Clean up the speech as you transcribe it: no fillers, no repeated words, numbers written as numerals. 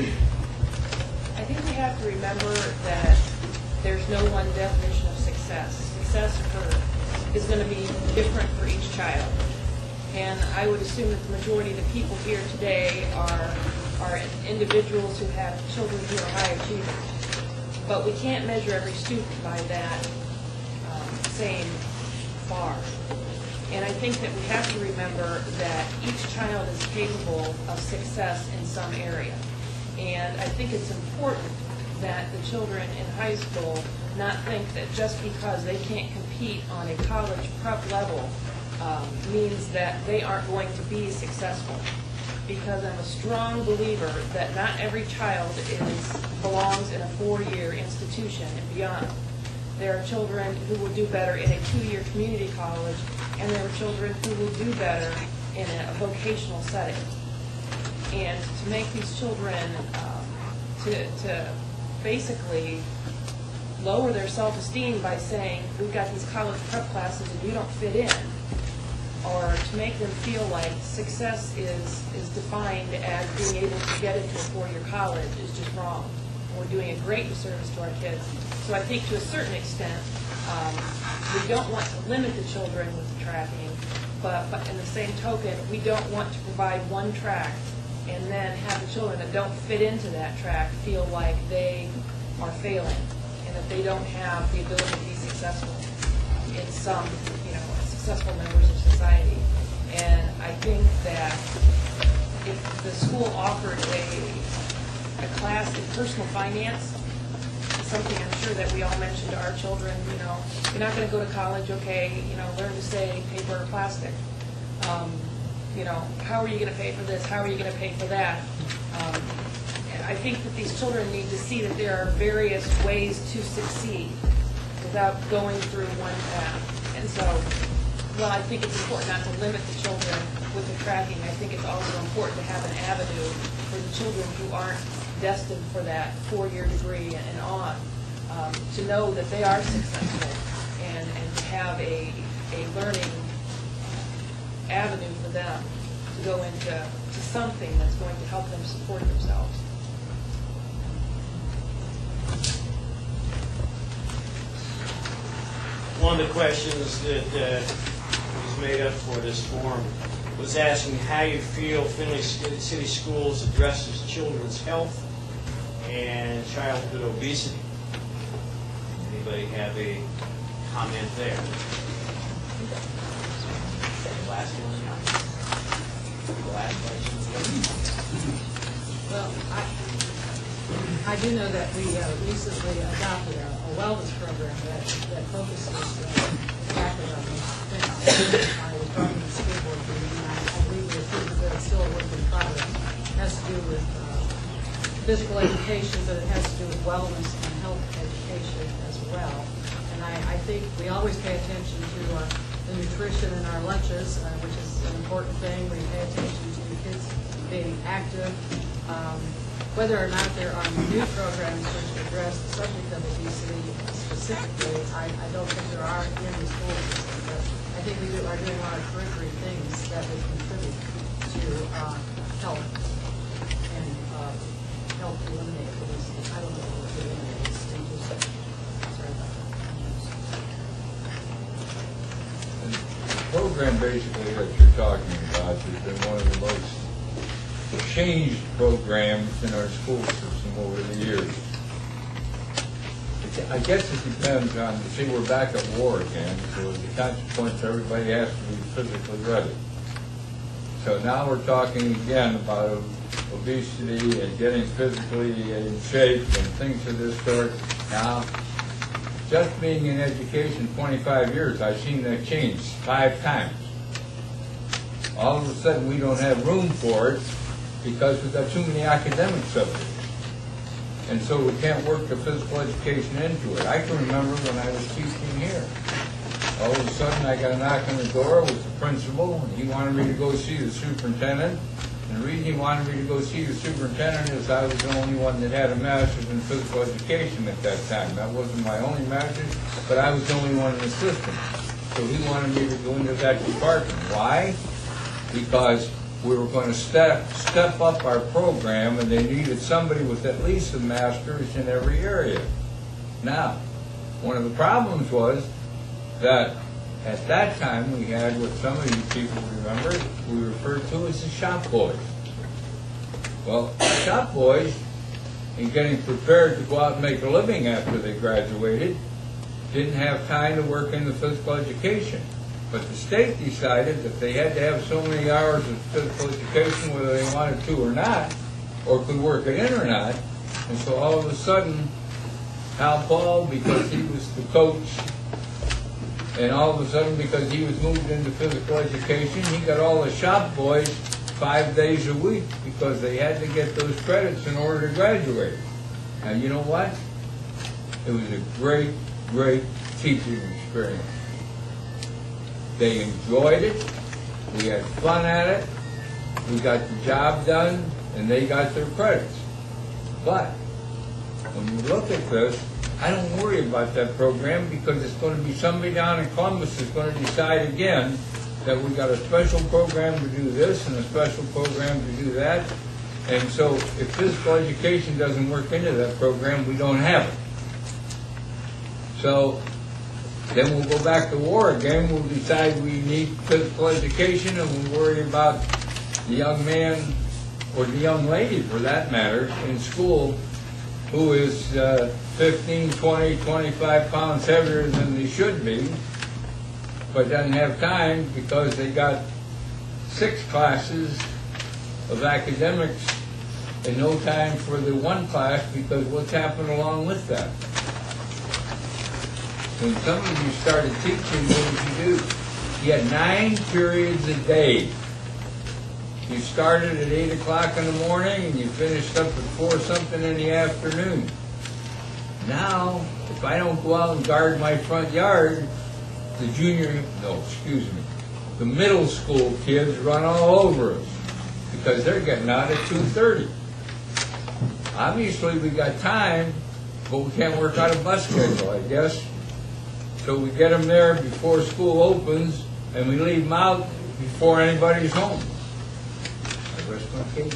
I think we have to remember that there's no one definition of success. Success is going to be different for each child. And I would assume that the majority of the people here today are individuals who have children who are high achievers. But we can't measure every student by that same bar. And I think that we have to remember that each child is capable of success in some area. And I think it's important that the children in high school not think that just because they can't compete on a college prep level means that they aren't going to be successful. Because I'm a strong believer that not every child belongs in a 4-year institution and beyond. There are children who will do better in a 2-year community college, and there are children who will do better in a vocational setting. And to make these children to basically lower their self-esteem by saying, we've got these college prep classes and you don't fit in, or to make them feel like success is defined as being able to get into a 4-year college is just wrong. We're doing a great disservice to our kids. So I think to a certain extent, we don't want to limit the children with the tracking, but in the same token, we don't want to provide one track and then have the children that don't fit into that track feel like they are failing and that they don't have the ability to be successful in some, successful members of society. And I think that if the school offered a class in personal finance, something I'm sure that we all mentioned to our children, you're not going to go to college, okay, learn to say paper or plastic. How are you going to pay for this? How are you going to pay for that? I think that these children need to see that there are various ways to succeed without going through one path. And so, while I think it's important not to limit the children with the tracking, I think it's also important to have an avenue for the children who aren't destined for that 4-year degree and on, to know that they are successful and to have a learning avenue for them to go into something that's going to help them support themselves. One of the questions that was made up for this forum was asking how you feel Findlay City Schools addresses children's health and childhood obesity. Anybody have a comment there? The last one? The last question? Well, I do know that we recently adopted a wellness program that focuses exactly on these things. I was talking to the school board meeting, and I believe we approved that it's still a work in progress. It has to do with physical education, but it has to do with wellness and health education as well. And I think we always pay attention to the nutrition in our lunches, which is an important thing. We pay attention to the kids being active. Whether or not there are new programs which address the subject of obesity specifically, I don't think there are in the school system. But I think we are doing a lot of periphery things that would contribute to health and help eliminate obesity. I don't know what to eliminate it. Sorry about that. The program basically that you're talking about has been one of the most changed programs in our school system over the years. I guess it depends on, see, we're back at war again, so as a consequence everybody has to be physically ready. So now we're talking again about obesity and getting physically in shape and things of this sort. Now, just being in education 25 years, I've seen that change 5 times. All of a sudden we don't have room for it because we've got too many academic subjects. And so we can't work the physical education into it. I can remember when I was teaching here. All of a sudden I got a knock on the door with the principal, and he wanted me to go see the superintendent. And the reason he wanted me to go see the superintendent is I was the only one that had a master's in physical education at that time. That wasn't my only master's, but I was the only one in the system. So he wanted me to go into that department. Why? Because we were going to step up our program, and they needed somebody with at least a master's in every area. Now, one of the problems was that at that time we had what some of you people remember, we referred to as the shop boys. Well, shop boys, in getting prepared to go out and make a living after they graduated, didn't have time to work in the physical education. But the state decided that they had to have so many hours of physical education whether they wanted to or not, or could work it in or not. And so all of a sudden, Hal Paul, because he was the coach, and all of a sudden because he was moved into physical education, he got all the shop boys 5 days a week because they had to get those credits in order to graduate. Now you know what? It was a great, great teaching experience. They enjoyed it, we had fun at it, we got the job done, and they got their credits. But when you look at this, I don't worry about that program because it's going to be somebody down in Columbus is going to decide again that we got a special program to do this and a special program to do that. And so if physical education doesn't work into that program, we don't have it. So then we'll go back to war again. We'll decide we need physical education, and we'll worry about the young man, or the young lady for that matter, in school who is 15, 20, 25 pounds heavier than they should be, but doesn't have time because they got 6 classes of academics and no time for the one class because what's happened along with that? When some of you started teaching, what did you do? You had 9 periods a day. You started at 8 o'clock in the morning and you finished up at 4 something in the afternoon. Now, if I don't go out and guard my front yard, the middle school kids run all over us because they're getting out at 2:30. Obviously, we got time, but we can't work out a bus schedule, I guess. So we get them there before school opens, and we leave them out before anybody's home. I rest my case.